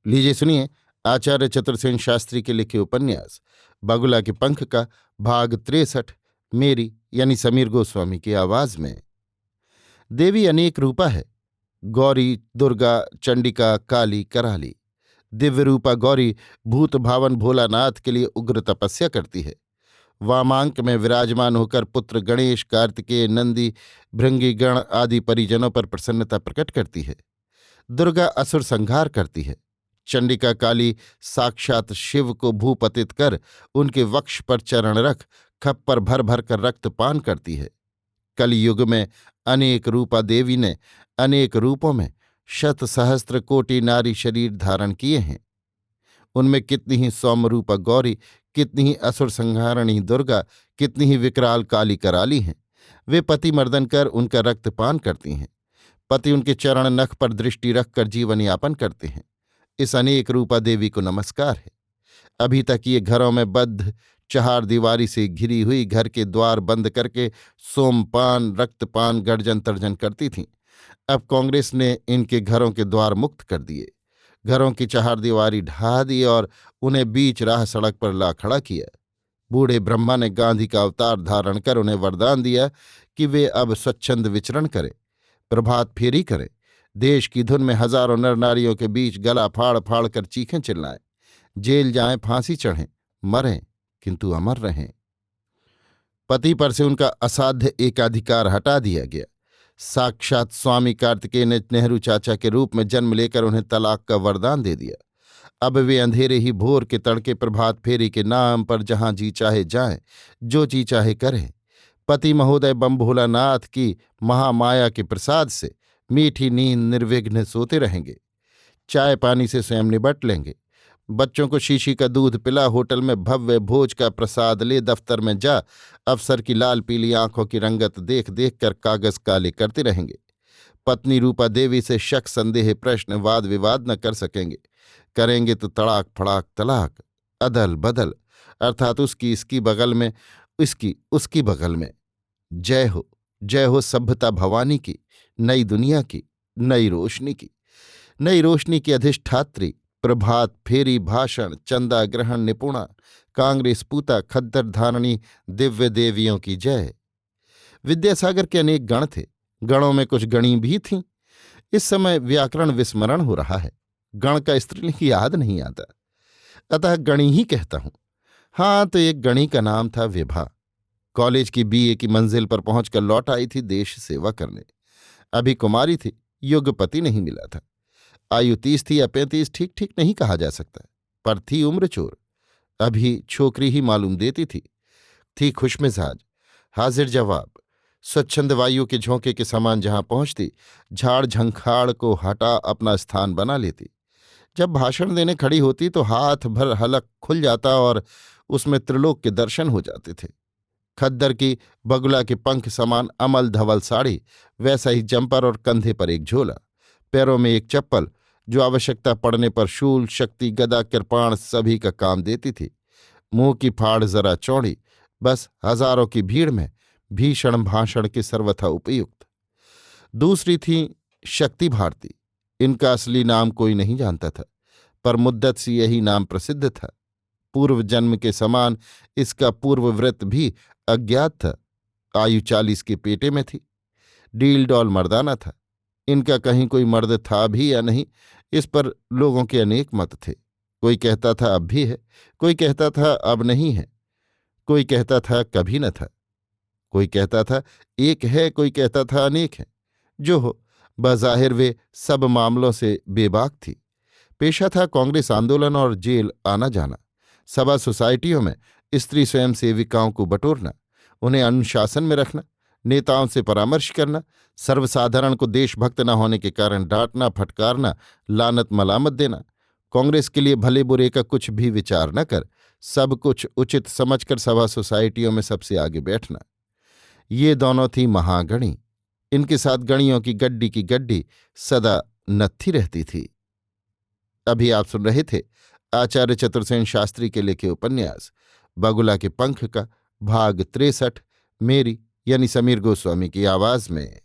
लीजिए सुनिए आचार्य चतुर्सेन शास्त्री के लिखे उपन्यास बगुला के पंख का भाग 63 मेरी यानी समीर गोस्वामी की आवाज में। देवी अनेक रूपा है। गौरी, दुर्गा, चंडिका, काली, कराली। दिव्य रूपा गौरी भूत भावन भोलानाथ के लिए उग्र तपस्या करती है। वामांक में विराजमान होकर पुत्र गणेश, कार्तिकेय, नंदी, भृंगीगण आदि परिजनों पर प्रसन्नता प्रकट करती है। दुर्गा असुर संहार करती है। चंडिका काली साक्षात शिव को भूपतित कर उनके वक्ष पर चरण रख खप्पर भर भर कर रक्तपान करती है। कलयुग में अनेक रूपा देवी ने अनेक रूपों में शत सहस्त्र कोटि नारी शरीर धारण किए हैं। उनमें कितनी ही सौम्यरूपा गौरी, कितनी ही असुर संहारणी दुर्गा, कितनी ही विकराल काली कराली हैं। वे पति मर्दन कर उनका रक्तपान करती हैं। पति उनके चरण नख पर दृष्टि रखकर जीवन यापन करते हैं। इस अनेक रूपा देवी को नमस्कार है। अभी तक ये घरों में बद्ध चहार दीवारी से घिरी हुई घर के द्वार बंद करके सोमपान, रक्तपान, गर्जन तर्जन करती थीं। अब कांग्रेस ने इनके घरों के द्वार मुक्त कर दिए। घरों की चहार दीवारी ढा दी और उन्हें बीच राह सड़क पर ला खड़ा किया। बूढ़े ब्रह्मा ने गांधी का अवतार धारण कर उन्हें वरदान दिया कि वे अब स्वच्छंद विचरण करें, प्रभात फेरी करें, देश की धुन में हजारों नर नारियों के बीच गला फाड़ फाड़ कर चीखें चिल्लाएं, जेल जाएं, फांसी चढ़ें, मरें किंतु अमर रहें। पति पर से उनका असाध्य एकाधिकार हटा दिया गया। साक्षात स्वामी कार्तिकेय ने नेहरू चाचा के रूप में जन्म लेकर उन्हें तलाक का वरदान दे दिया। अब वे अंधेरे ही भोर के तड़के प्रभात फेरी के नाम पर जहां जी चाहे जाएं, जो जी चाहे करें। पति महोदय बम भोलानाथ की महामाया के प्रसाद से मीठी नींद निर्विघ्न सोते रहेंगे। चाय पानी से स्वयं निबट लेंगे। बच्चों को शीशी का दूध पिला, होटल में भव्य भोज का प्रसाद ले, दफ्तर में जा अफसर की लाल पीली आंखों की रंगत देख देख कर कागज काले करते रहेंगे। पत्नी रूपा देवी से शक, संदेह, प्रश्न, वाद विवाद न कर सकेंगे। करेंगे तो तड़ाक फड़ाक तलाक, अदल बदल, अर्थात उसकी इसकी बगल में, इसकी उसकी बगल में। जय हो सभ्यता भवानी की, नई दुनिया की, नई रोशनी की। नई रोशनी की अधिष्ठात्री, प्रभात फेरी, भाषण, चंदा ग्रहण निपुणा, कांग्रेस पूता, खद्दर धारणी दिव्य देवियों की जय। विद्यासागर के अनेक गण थे। गणों में कुछ गणी भी थीं। इस समय व्याकरण विस्मरण हो रहा है। गण का स्त्रीलिंग याद नहीं आता, अतः गणी ही कहता हूं। हाँ, तो एक गणी का नाम था विभा। कॉलेज की बीए की मंजिल पर पहुंचकर लौट आई थी देश सेवा करने। अभी कुमारी थी, युगपति नहीं मिला था। आयु 30 थी या 35 ठीक ठीक नहीं कहा जा सकता, पर थी उम्र चोर। अभी छोकरी ही मालूम देती थी खुशमिजाज, हाजिर जवाब, स्वच्छंद वायु के झोंके के समान जहां पहुंचती, झाड़ झंखाड़ को हटा अपना स्थान बना लेती। जब भाषण देने खड़ी होती तो हाथ भर हलक खुल जाता और उसमें त्रिलोक के दर्शन हो जाते थे। खद्दर की बगुला के पंख समान अमल धवल साड़ी, वैसा ही जंपर और कंधे पर एक झोला, पैरों में एक चप्पल जो आवश्यकता पड़ने पर शूल, शक्ति, गदा, कृपाण सभी का काम देती थी। मुंह की फाड़ जरा चौड़ी, बस हजारों की भीड़ में भीषण भाषण के सर्वथा उपयुक्त। दूसरी थी शक्ति भारती। इनका असली नाम कोई नहीं जानता था, पर मुद्दत से यही नाम प्रसिद्ध था। पूर्व जन्म के समान इसका पूर्वव्रत भी अज्ञात था। आयु 40 के पेटे में थी। डील डॉल मर्दाना था। इनका कहीं कोई मर्द था भी या नहीं, इस पर लोगों के अनेक मत थे। कोई कहता था अब भी है, कोई कहता था अब नहीं है, कोई कहता था कभी न था, कोई कहता था एक है, कोई कहता था अनेक है। जो हो, बज़ाहिर वे सब मामलों से बेबाक थी। पेशा था कांग्रेस आंदोलन और जेल आना जाना, सभा सोसाइटियों में स्त्री स्वयं सेविकाओं को बटोरना, उन्हें अनुशासन में रखना, नेताओं से परामर्श करना, सर्वसाधारण को देशभक्त न होने के कारण डांटना, फटकारना, लानत मलामत देना, कांग्रेस के लिए भले बुरे का कुछ भी विचार न कर सब कुछ उचित समझकर सभा सोसाइटियों में सबसे आगे बैठना। ये दोनों थी महागणी। इनके साथ गणियों की गड्डी सदा नत्थी रहती थी। अभी आप सुन रहे थे आचार्य चतुर्सेन शास्त्री के लिखे उपन्यास बगुला के पंख का भाग 63 मेरी यानी समीर गोस्वामी की आवाज में।